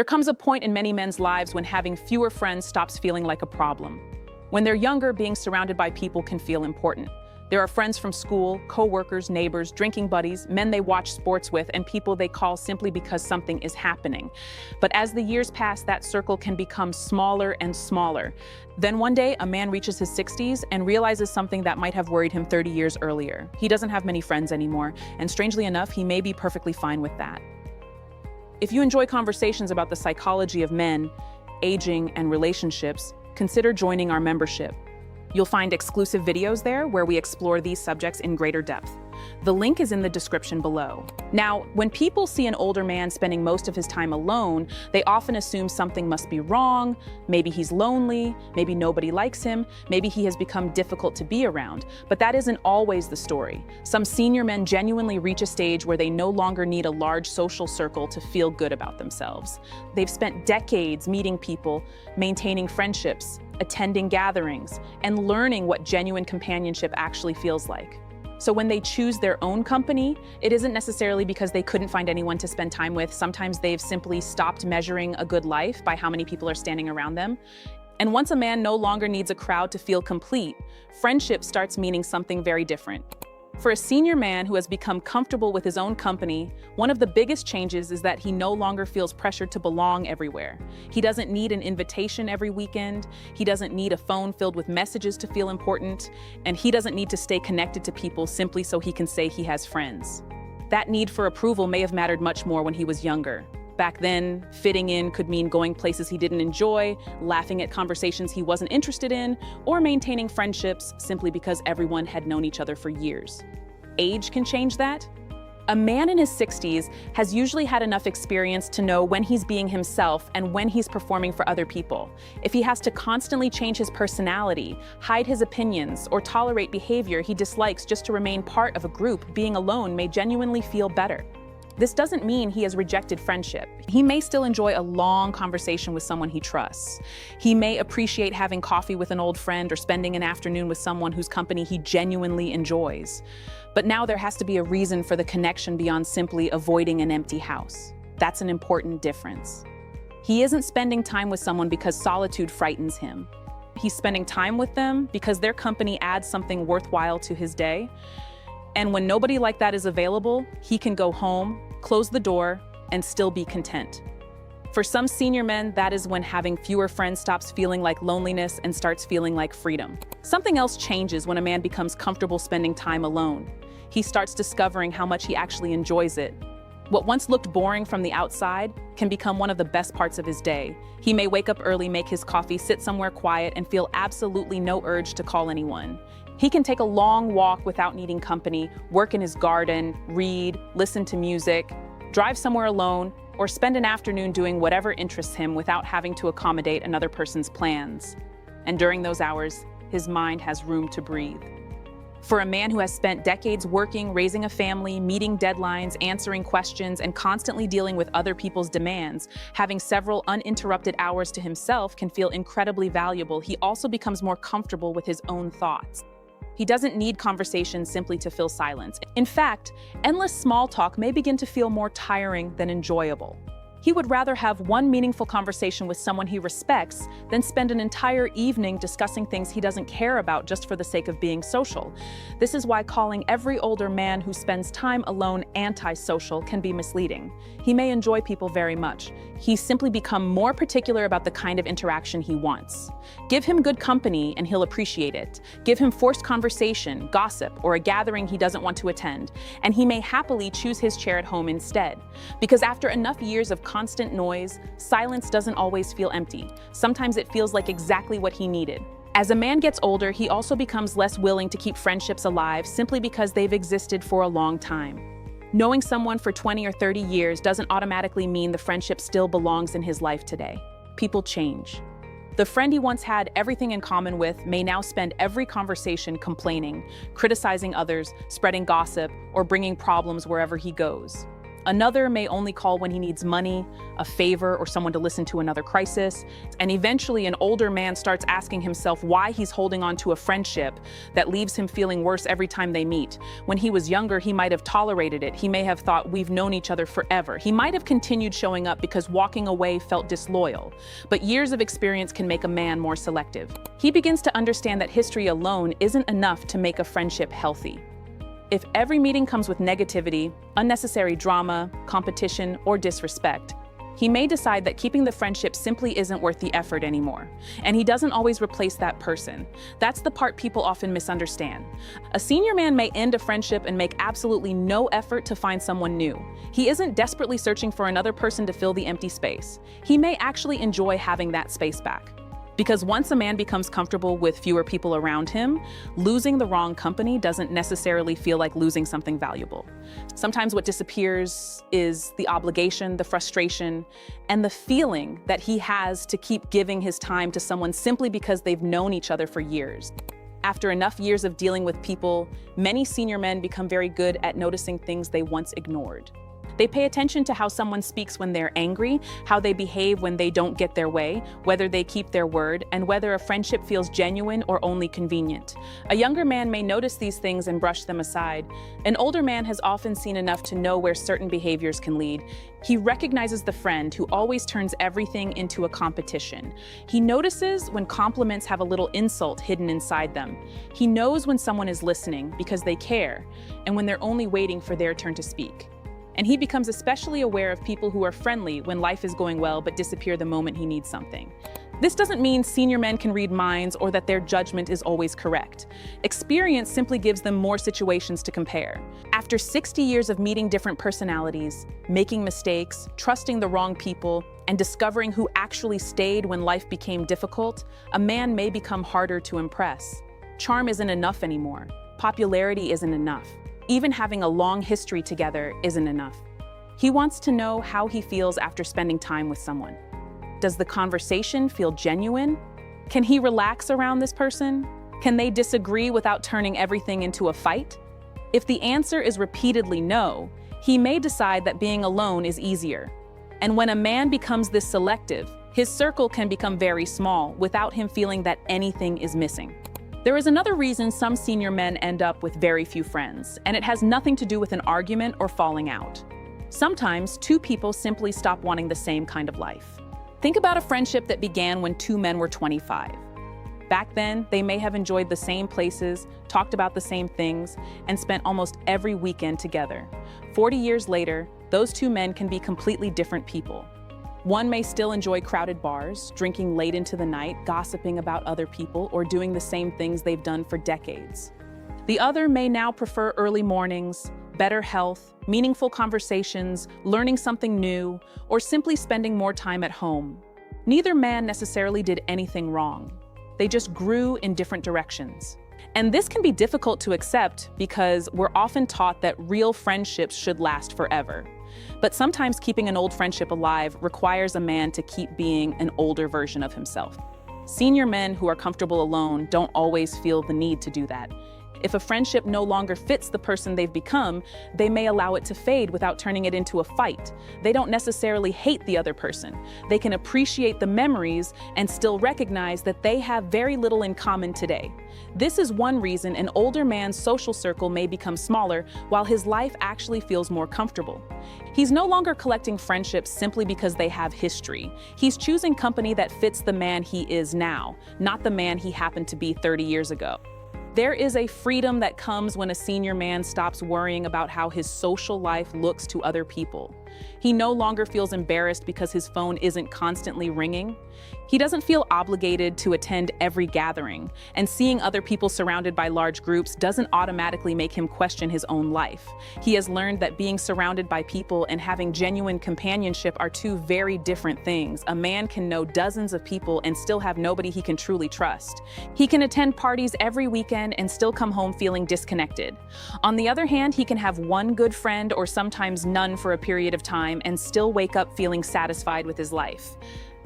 There comes a point in many men's lives when having fewer friends stops feeling like a problem. When they're younger, being surrounded by people can feel important. There are friends from school, co-workers, neighbors, drinking buddies, men they watch sports with, and people they call simply because something is happening. But as the years pass, that circle can become smaller and smaller. Then one day, a man reaches his 60s and realizes something that might have worried him 30 years earlier. He doesn't have many friends anymore, and strangely enough, he may be perfectly fine with that. If you enjoy conversations about the psychology of men, aging, and relationships, consider joining our membership. You'll find exclusive videos there where we explore these subjects in greater depth. The link is in the description below. Now, when people see an older man spending most of his time alone, they often assume something must be wrong. Maybe he's lonely, maybe nobody likes him, maybe he has become difficult to be around. But that isn't always the story. Some senior men genuinely reach a stage where they no longer need a large social circle to feel good about themselves. They've spent decades meeting people, maintaining friendships, attending gatherings, and learning what genuine companionship actually feels like. So when they choose their own company, it isn't necessarily because they couldn't find anyone to spend time with. Sometimes they've simply stopped measuring a good life by how many people are standing around them. And once a man no longer needs a crowd to feel complete, friendship starts meaning something very different. For a senior man who has become comfortable with his own company, one of the biggest changes is that he no longer feels pressured to belong everywhere. He doesn't need an invitation every weekend, he doesn't need a phone filled with messages to feel important, and he doesn't need to stay connected to people simply so he can say he has friends. That need for approval may have mattered much more when he was younger. Back then, fitting in could mean going places he didn't enjoy, laughing at conversations he wasn't interested in, or maintaining friendships simply because everyone had known each other for years. Age can change that. A man in his 60s has usually had enough experience to know when he's being himself and when he's performing for other people. If he has to constantly change his personality, hide his opinions, or tolerate behavior he dislikes just to remain part of a group, being alone may genuinely feel better. This doesn't mean he has rejected friendship. He may still enjoy a long conversation with someone he trusts. He may appreciate having coffee with an old friend or spending an afternoon with someone whose company he genuinely enjoys. But now there has to be a reason for the connection beyond simply avoiding an empty house. That's an important difference. He isn't spending time with someone because solitude frightens him. He's spending time with them because their company adds something worthwhile to his day. And when nobody like that is available, he can go home, close the door, and still be content. For some senior men, that is when having fewer friends stops feeling like loneliness and starts feeling like freedom. Something else changes when a man becomes comfortable spending time alone. He starts discovering how much he actually enjoys it. What once looked boring from the outside can become one of the best parts of his day. He may wake up early, make his coffee, sit somewhere quiet, and feel absolutely no urge to call anyone. He can take a long walk without needing company, work in his garden, read, listen to music, drive somewhere alone, or spend an afternoon doing whatever interests him without having to accommodate another person's plans. And during those hours, his mind has room to breathe. For a man who has spent decades working, raising a family, meeting deadlines, answering questions, and constantly dealing with other people's demands, having several uninterrupted hours to himself can feel incredibly valuable. He also becomes more comfortable with his own thoughts. He doesn't need conversation simply to fill silence. In fact, endless small talk may begin to feel more tiring than enjoyable. He would rather have one meaningful conversation with someone he respects than spend an entire evening discussing things he doesn't care about just for the sake of being social. This is why calling every older man who spends time alone antisocial can be misleading. He may enjoy people very much. He's simply become more particular about the kind of interaction he wants. Give him good company and he'll appreciate it. Give him forced conversation, gossip, or a gathering he doesn't want to attend, and he may happily choose his chair at home instead. Because after enough years of constant noise, silence doesn't always feel empty. Sometimes it feels like exactly what he needed. As a man gets older, he also becomes less willing to keep friendships alive simply because they've existed for a long time. Knowing someone for 20 or 30 years doesn't automatically mean the friendship still belongs in his life today. People change. The friend he once had everything in common with may now spend every conversation complaining, criticizing others, spreading gossip, or bringing problems wherever he goes. Another may only call when he needs money, a favor, or someone to listen to another crisis. And eventually, an older man starts asking himself why he's holding on to a friendship that leaves him feeling worse every time they meet. When he was younger, he might have tolerated it. He may have thought, we've known each other forever. He might have continued showing up because walking away felt disloyal. But years of experience can make a man more selective. He begins to understand that history alone isn't enough to make a friendship healthy. If every meeting comes with negativity, unnecessary drama, competition, or disrespect, he may decide that keeping the friendship simply isn't worth the effort anymore. And he doesn't always replace that person. That's the part people often misunderstand. A senior man may end a friendship and make absolutely no effort to find someone new. He isn't desperately searching for another person to fill the empty space. He may actually enjoy having that space back. Because once a man becomes comfortable with fewer people around him, losing the wrong company doesn't necessarily feel like losing something valuable. Sometimes what disappears is the obligation, the frustration, and the feeling that he has to keep giving his time to someone simply because they've known each other for years. After enough years of dealing with people, many senior men become very good at noticing things they once ignored. They pay attention to how someone speaks when they're angry, how they behave when they don't get their way, whether they keep their word, and whether a friendship feels genuine or only convenient. A younger man may notice these things and brush them aside. An older man has often seen enough to know where certain behaviors can lead. He recognizes the friend who always turns everything into a competition. He notices when compliments have a little insult hidden inside them. He knows when someone is listening because they care, and when they're only waiting for their turn to speak. And he becomes especially aware of people who are friendly when life is going well but disappear the moment he needs something. This doesn't mean senior men can read minds or that their judgment is always correct. Experience simply gives them more situations to compare. After 60 years of meeting different personalities, making mistakes, trusting the wrong people, and discovering who actually stayed when life became difficult, a man may become harder to impress. Charm isn't enough anymore. Popularity isn't enough. Even having a long history together isn't enough. He wants to know how he feels after spending time with someone. Does the conversation feel genuine? Can he relax around this person? Can they disagree without turning everything into a fight? If the answer is repeatedly no, he may decide that being alone is easier. And when a man becomes this selective, his circle can become very small without him feeling that anything is missing. There is another reason some senior men end up with very few friends, and it has nothing to do with an argument or falling out. Sometimes two people simply stop wanting the same kind of life. Think about a friendship that began when two men were 25. Back then, they may have enjoyed the same places, talked about the same things, and spent almost every weekend together. 40 years later, those two men can be completely different people. One may still enjoy crowded bars, drinking late into the night, gossiping about other people, or doing the same things they've done for decades. The other may now prefer early mornings, better health, meaningful conversations, learning something new, or simply spending more time at home. Neither man necessarily did anything wrong. They just grew in different directions. And this can be difficult to accept because we're often taught that real friendships should last forever. But sometimes keeping an old friendship alive requires a man to keep being an older version of himself. Senior men who are comfortable alone don't always feel the need to do that. If a friendship no longer fits the person they've become, they may allow it to fade without turning it into a fight. They don't necessarily hate the other person. They can appreciate the memories and still recognize that they have very little in common today. This is one reason an older man's social circle may become smaller while his life actually feels more comfortable. He's no longer collecting friendships simply because they have history. He's choosing company that fits the man he is now, not the man he happened to be 30 years ago. There is a freedom that comes when a senior man stops worrying about how his social life looks to other people. He no longer feels embarrassed because his phone isn't constantly ringing. He doesn't feel obligated to attend every gathering, and seeing other people surrounded by large groups doesn't automatically make him question his own life. He has learned that being surrounded by people and having genuine companionship are two very different things. A man can know dozens of people and still have nobody he can truly trust. He can attend parties every weekend and still come home feeling disconnected. On the other hand, he can have one good friend or sometimes none for a period of time and still wake up feeling satisfied with his life.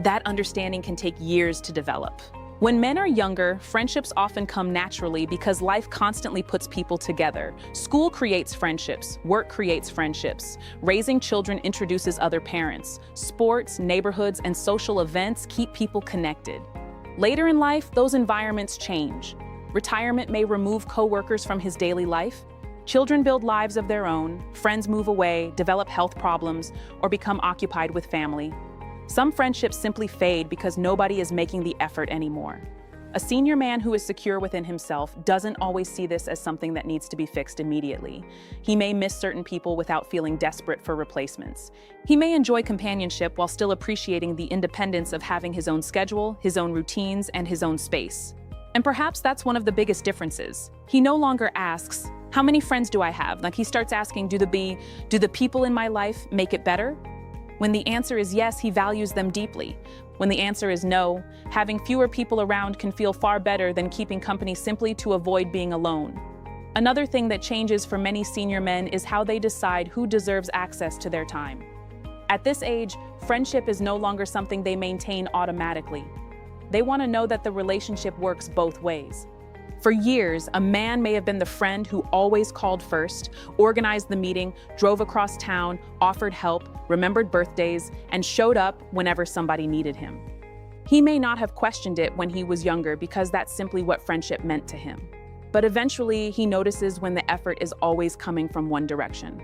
That understanding can take years to develop. When men are younger, friendships often come naturally because life constantly puts people together. School creates friendships, work creates friendships, raising children introduces other parents, sports, neighborhoods, and social events keep people connected. Later in life, those environments change. Retirement may remove coworkers from his daily life. Children build lives of their own, friends move away, develop health problems, or become occupied with family. Some friendships simply fade because nobody is making the effort anymore. A senior man who is secure within himself doesn't always see this as something that needs to be fixed immediately. He may miss certain people without feeling desperate for replacements. He may enjoy companionship while still appreciating the independence of having his own schedule, his own routines, and his own space. And perhaps that's one of the biggest differences. He no longer asks, "How many friends do I have?" Like, he starts asking, do the people in my life make it better? When the answer is yes, he values them deeply. When the answer is no, having fewer people around can feel far better than keeping company simply to avoid being alone. Another thing that changes for many senior men is how they decide who deserves access to their time. At this age, friendship is no longer something they maintain automatically. They want to know that the relationship works both ways. For years, a man may have been the friend who always called first, organized the meeting, drove across town, offered help, remembered birthdays, and showed up whenever somebody needed him. He may not have questioned it when he was younger because that's simply what friendship meant to him. But eventually, he notices when the effort is always coming from one direction.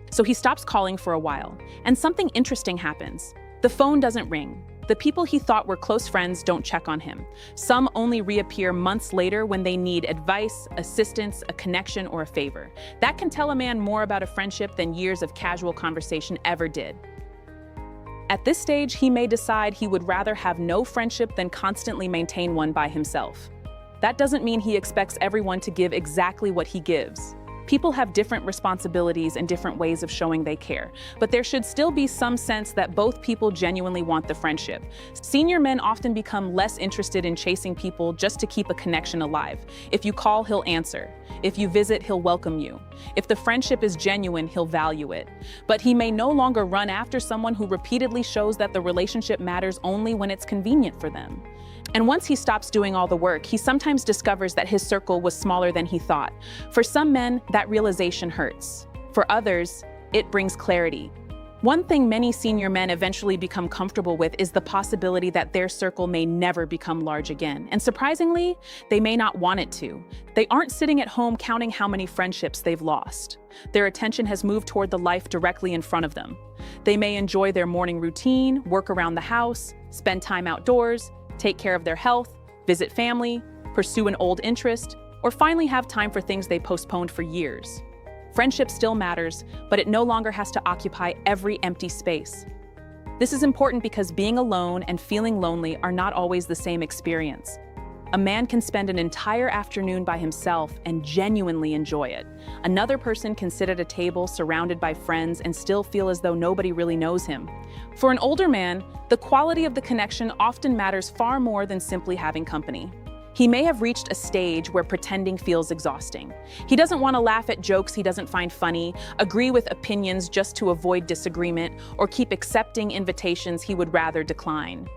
So he stops calling for a while, and something interesting happens. The phone doesn't ring. The people he thought were close friends don't check on him. Some only reappear months later when they need advice, assistance, a connection, or a favor. That can tell a man more about a friendship than years of casual conversation ever did. At this stage, he may decide he would rather have no friendship than constantly maintain one by himself. That doesn't mean he expects everyone to give exactly what he gives. People have different responsibilities and different ways of showing they care, but there should still be some sense that both people genuinely want the friendship. Senior men often become less interested in chasing people just to keep a connection alive. If you call, he'll answer. If you visit, he'll welcome you. If the friendship is genuine, he'll value it. But he may no longer run after someone who repeatedly shows that the relationship matters only when it's convenient for them. And once he stops doing all the work, he sometimes discovers that his circle was smaller than he thought. For some men, that realization hurts. For others, it brings clarity. One thing many senior men eventually become comfortable with is the possibility that their circle may never become large again. And surprisingly, they may not want it to. They aren't sitting at home counting how many friendships they've lost. Their attention has moved toward the life directly in front of them. They may enjoy their morning routine, work around the house, spend time outdoors, take care of their health, visit family, pursue an old interest, or finally have time for things they postponed for years. Friendship still matters, but it no longer has to occupy every empty space. This is important because being alone and feeling lonely are not always the same experience. A man can spend an entire afternoon by himself and genuinely enjoy it. Another person can sit at a table surrounded by friends and still feel as though nobody really knows him. For an older man, the quality of the connection often matters far more than simply having company. He may have reached a stage where pretending feels exhausting. He doesn't want to laugh at jokes he doesn't find funny, agree with opinions just to avoid disagreement, or keep accepting invitations he would rather decline.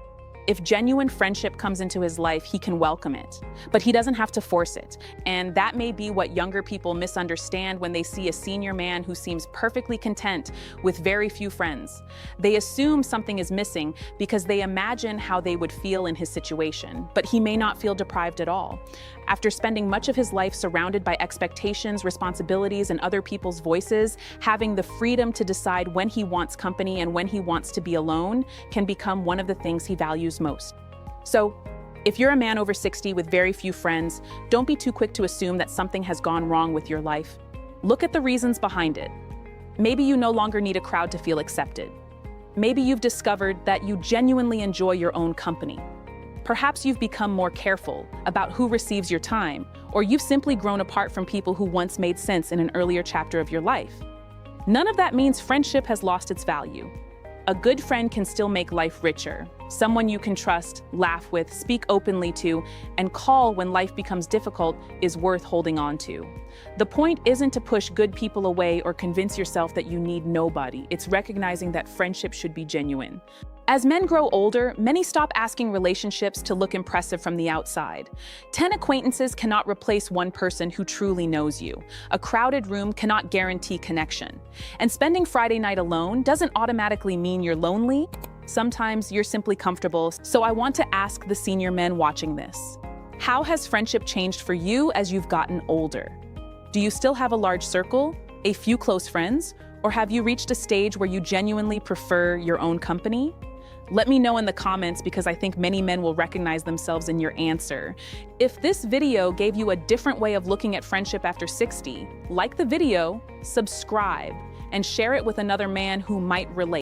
If genuine friendship comes into his life, he can welcome it, but he doesn't have to force it. And that may be what younger people misunderstand when they see a senior man who seems perfectly content with very few friends. They assume something is missing because they imagine how they would feel in his situation, but he may not feel deprived at all. After spending much of his life surrounded by expectations, responsibilities, and other people's voices, having the freedom to decide when he wants company and when he wants to be alone can become one of the things he values most. So, if you're a man over 60 with very few friends, don't be too quick to assume that something has gone wrong with your life. Look at the reasons behind it. Maybe you no longer need a crowd to feel accepted. Maybe you've discovered that you genuinely enjoy your own company. Perhaps you've become more careful about who receives your time, or you've simply grown apart from people who once made sense in an earlier chapter of your life. None of that means friendship has lost its value. A good friend can still make life richer. Someone you can trust, laugh with, speak openly to, and call when life becomes difficult is worth holding on to. The point isn't to push good people away or convince yourself that you need nobody. It's recognizing that friendship should be genuine. As men grow older, many stop asking relationships to look impressive from the outside. 10 acquaintances cannot replace one person who truly knows you. A crowded room cannot guarantee connection. And spending Friday night alone doesn't automatically mean you're lonely. Sometimes you're simply comfortable. So I want to ask the senior men watching this: how has friendship changed for you as you've gotten older? Do you still have a large circle, a few close friends, or have you reached a stage where you genuinely prefer your own company? Let me know in the comments, because I think many men will recognize themselves in your answer. If this video gave you a different way of looking at friendship after 60, like the video, subscribe, and share it with another man who might relate.